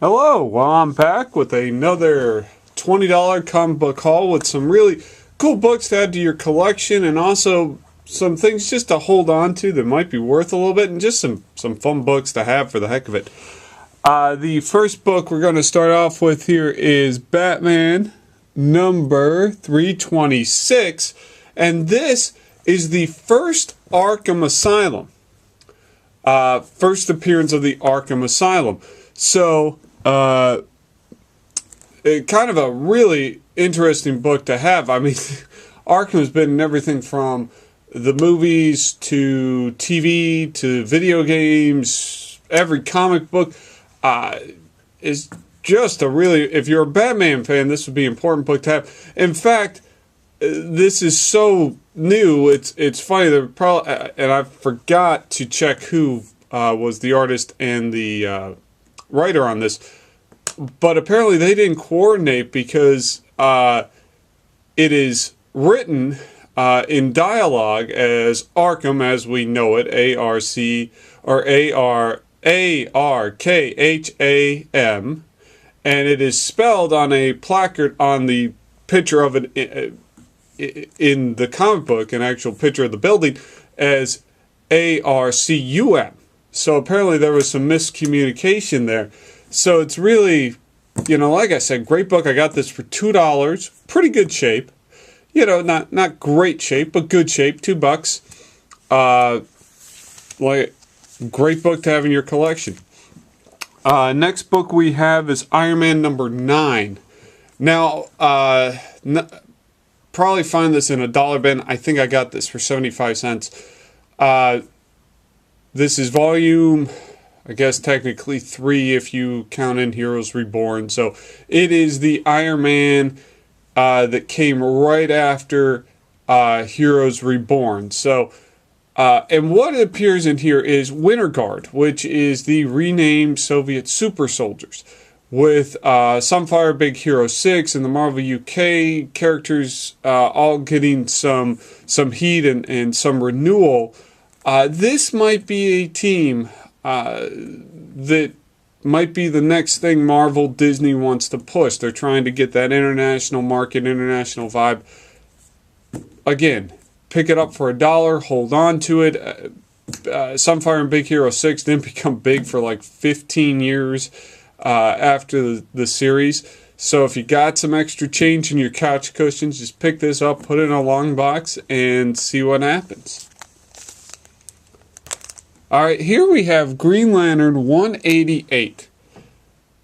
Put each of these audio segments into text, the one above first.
Hello, well, I'm back with another $20 comic book haul with some really cool books to add to your collection and also some things just to hold on to that might be worth a little bit and just some fun books to have for the heck of it. The first book we're going to start off with here is Batman number 326, and this is the first Arkham Asylum. First appearance of the Arkham Asylum. So, kind of a really interesting book to have. I mean, Arkham has been in everything from the movies to TV to video games. Every comic book is just a really, if you're a Batman fan, this would be an important book to have. In fact, this is so new. It's funny that probably, and I forgot to check who was the artist and the writer on this, but apparently they didn't coordinate because it is written in dialogue as Arkham as we know it, A-R-C or A-R-K-H-A-M, and it is spelled on a placard on the picture of it in the comic book, an actual picture of the building, as A-R-C-U-M. So apparently there was some miscommunication there. So it's really, like I said, great book. I got this for $2. Pretty good shape. Not great shape, but good shape. $2. Like, great book to have in your collection. Next book we have is Iron Man number 9. Now, probably find this in a dollar bin. I think I got this for 75 cents. This is volume, I guess technically 3 if you count in Heroes Reborn. So it is the Iron Man that came right after Heroes Reborn. So, and what appears in here is Winter Guard, which is the renamed Soviet super soldiers. With Sunfire, Big Hero 6, and the Marvel UK characters all getting some heat and some renewal. This might be a team that might be the next thing Marvel Disney wants to push. They're trying to get that international market, international vibe. Again, pick it up for $1, hold on to it. Sunfire and Big Hero 6 didn't become big for like 15 years after the series. So if you got some extra change in your couch cushions, just pick this up, put it in a long box, and see what happens. All right, here we have Green Lantern 188.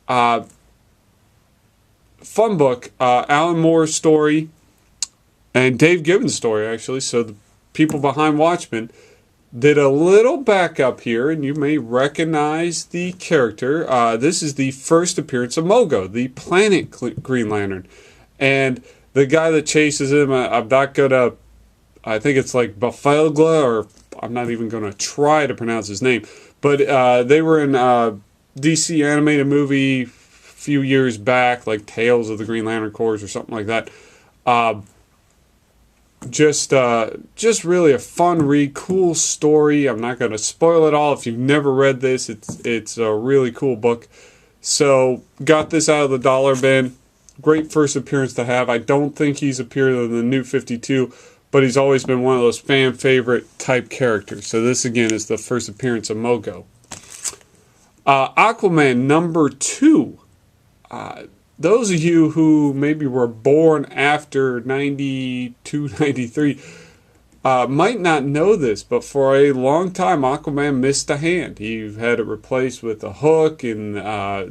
Fun book. Alan Moore's story and Dave Gibbons' story, actually. So the people behind Watchmen did a little backup here, and you may recognize the character. This is the first appearance of Mogo, the planet Green Lantern. And the guy that chases him, I'm not going to, I think it's like Bafalgla, or I'm not even going to try to pronounce his name. But they were in DC animated movie a few years back, like Tales of the Green Lantern Corps or something like that. Just really a fun read, cool story. I'm not going to spoil it all. If you've never read this, it's a really cool book. So, got this out of the dollar bin. Great first appearance to have. I don't think he's appeared in the New 52, but he's always been one of those fan favorite type characters. So this, again, is the first appearance of Mogo. Aquaman number 2. Those of you who maybe were born after 92, 93 might not know this, but for a long time Aquaman missed a hand. He had it replaced with a hook, and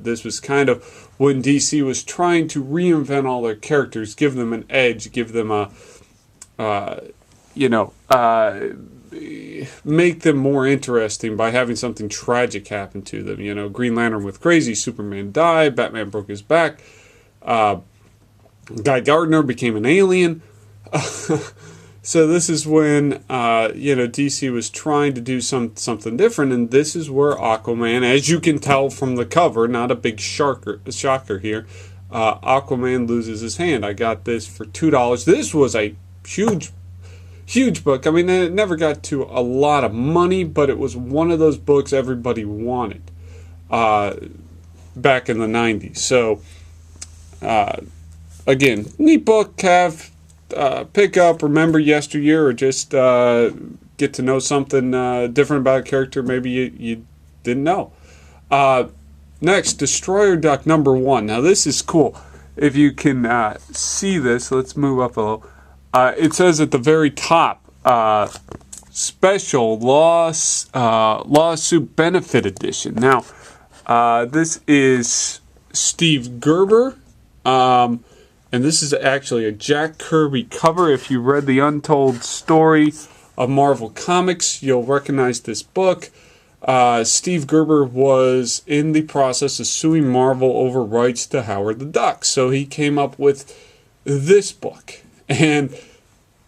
this was kind of when DC was trying to reinvent all their characters, give them an edge, give them a, make them more interesting by having something tragic happen to them. Green Lantern went crazy, Superman died, Batman broke his back, Guy Gardner became an alien. So this is when DC was trying to do something different, and this is where Aquaman, as you can tell from the cover, not a big shocker here, Aquaman loses his hand. I got this for $2. This was a huge book. I mean, it never got to a lot of money, but it was one of those books everybody wanted. back in the 90s. So, again, neat book, have pick up, remember yesteryear, or just get to know something different about a character maybe you didn't know. Next, Destroyer Duck #1. Now, this is cool. If you can see this, let's move up a little. It says at the very top, Special Lawsuit Benefit Edition. Now, this is Steve Gerber, and this is actually a Jack Kirby cover. If you read the Untold Story of Marvel Comics, you'll recognize this book. Steve Gerber was in the process of suing Marvel over rights to Howard the Duck, so he came up with this book, and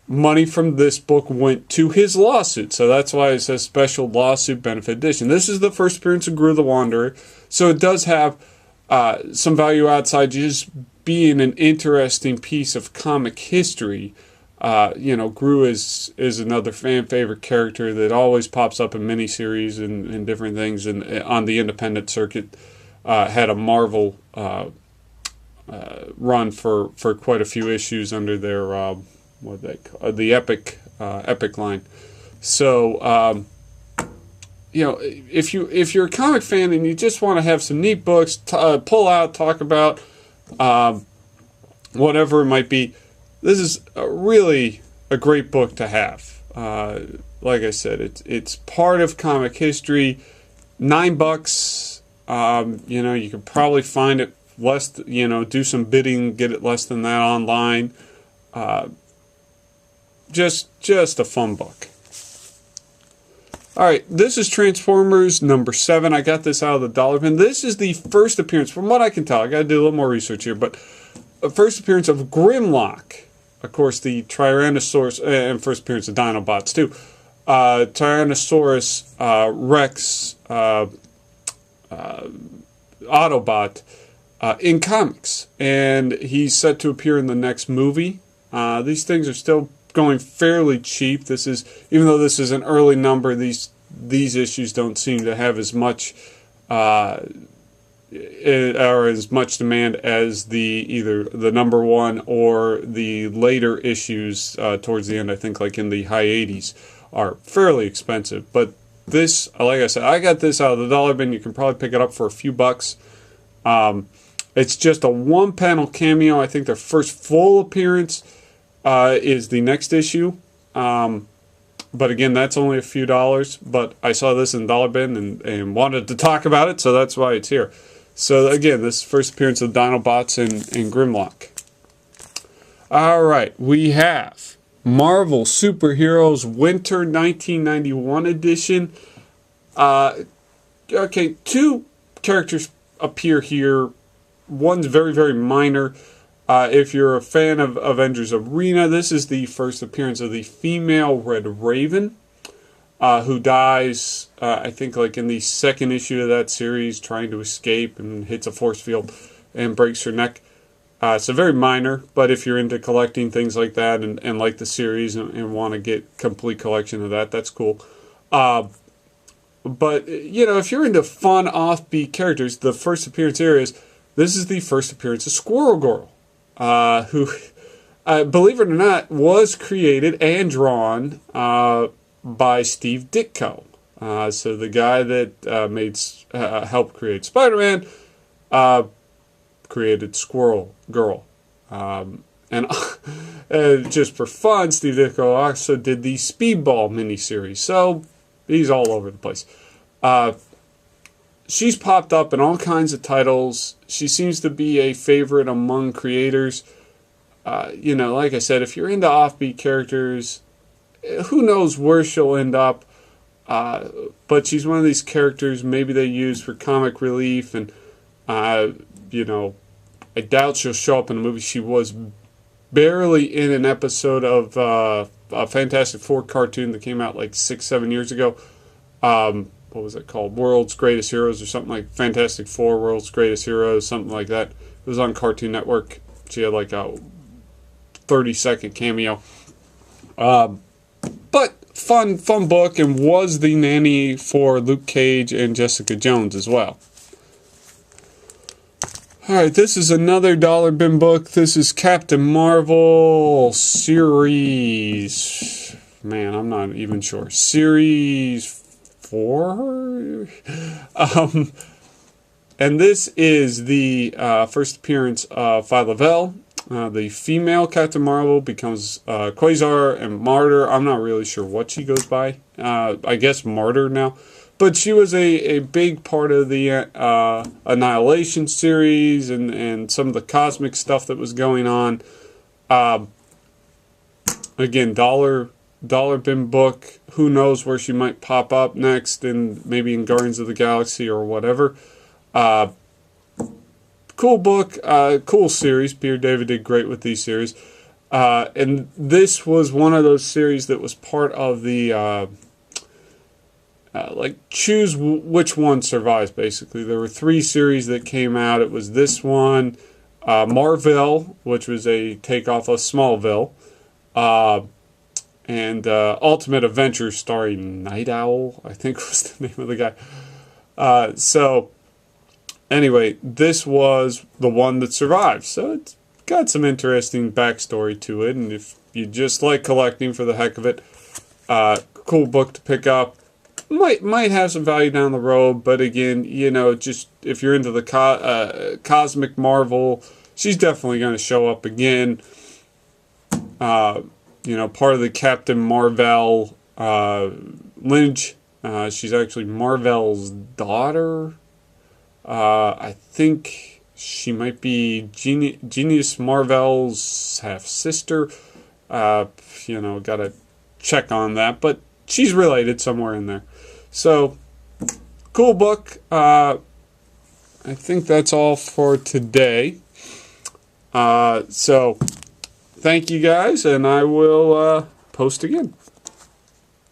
money from this book went to his lawsuit, so that's why it says Special Lawsuit Benefit Edition. This is the first appearance of Gru the Wanderer, so it does have some value outside just being an interesting piece of comic history. Gru is another fan favorite character that always pops up in miniseries and different things, and on the independent circuit had a Marvel run for quite a few issues under their the Epic line. So if you're a comic fan and you just want to have some neat books, pull out, talk about whatever it might be, this is really a great book to have. Like I said, it's part of comic history. $9. You can probably find it less. Do some bidding, get it less than that online. Just a fun book. All right, this is Transformers #7. I got this out of the dollar bin. This is the first appearance, from what I can tell. I got to do a little more research here, but first appearance of Grimlock. Of course, the Tyrannosaurus, and first appearance of Dinobots, too. Tyrannosaurus Rex Autobot in comics. And he's set to appear in the next movie. These things are still going fairly cheap. This is, even though this is an early number, these issues don't seem to have as much or as much demand as either the #1 or the later issues towards the end. I think like in the high 80s are fairly expensive. But this, like I said, I got this out of the dollar bin. You can probably pick it up for a few bucks. It's just a 1-panel cameo. I think their first full appearance is the next issue. But again, that's only a few dollars. But I saw this in the dollar bin and wanted to talk about it, so that's why it's here. So again, this is the first appearance of Dinobots in Grimlock. Alright, we have Marvel Superheroes Winter 1991 edition. Okay, 2 characters appear here. One's very, very minor. If you're a fan of Avengers Arena, this is the first appearance of the female Red Raven, who dies, I think, like in the second issue of that series, trying to escape and hits a force field and breaks her neck. So very minor, but if you're into collecting things like that and like the series and want to get complete collection of that, that's cool. But, if you're into fun, offbeat characters, the first appearance here this is the first appearance of Squirrel Girl, who, believe it or not, was created and drawn by Steve Ditko. So the guy that helped create Spider-Man created Squirrel Girl. And just for fun, Steve Ditko also did the Speedball miniseries. So he's all over the place. She's popped up in all kinds of titles. She seems to be a favorite among creators. Like I said, if you're into offbeat characters, who knows where she'll end up. But she's one of these characters maybe they use for comic relief. And, I doubt she'll show up in a movie. She was barely in an episode of a Fantastic Four cartoon that came out like 6-7 years ago. What was it called? World's Greatest Heroes or something, like Fantastic Four, World's Greatest Heroes, something like that. It was on Cartoon Network. She had like a 30-second cameo. But fun book, and was the nanny for Luke Cage and Jessica Jones as well. Alright, this is another dollar bin book. This is Captain Marvel series. Man, I'm not even sure. Series 4? And this is the first appearance of Phi Lavelle. The female Captain Marvel becomes Quasar and Martyr. I'm not really sure what she goes by. I guess Martyr now. But she was a big part of the Annihilation series and some of the cosmic stuff that was going on. Again, dollar bin book. Who knows where she might pop up next, maybe in Guardians of the Galaxy or whatever. Cool book, cool series. Peter David did great with these series. And this was one of those series that was part of the... choose which one survives, basically. There were 3 series that came out. It was this one, Marvel, which was a takeoff of Smallville, and Ultimate Adventure starring Night Owl, I think was the name of the guy. So, anyway, this was the one that survived. So it's got some interesting backstory to it, and if you just like collecting for the heck of it, cool book to pick up. Might have some value down the road, but again, you know, just if you're into the cosmic Marvel, she's definitely going to show up again. You know, part of the Captain Marvel lineage. She's actually Marvel's daughter. I think she might be Genius Marvel's half sister. You know, gotta check on that, but she's related somewhere in there. So, cool book. I think that's all for today. So, thank you guys, and I will post again.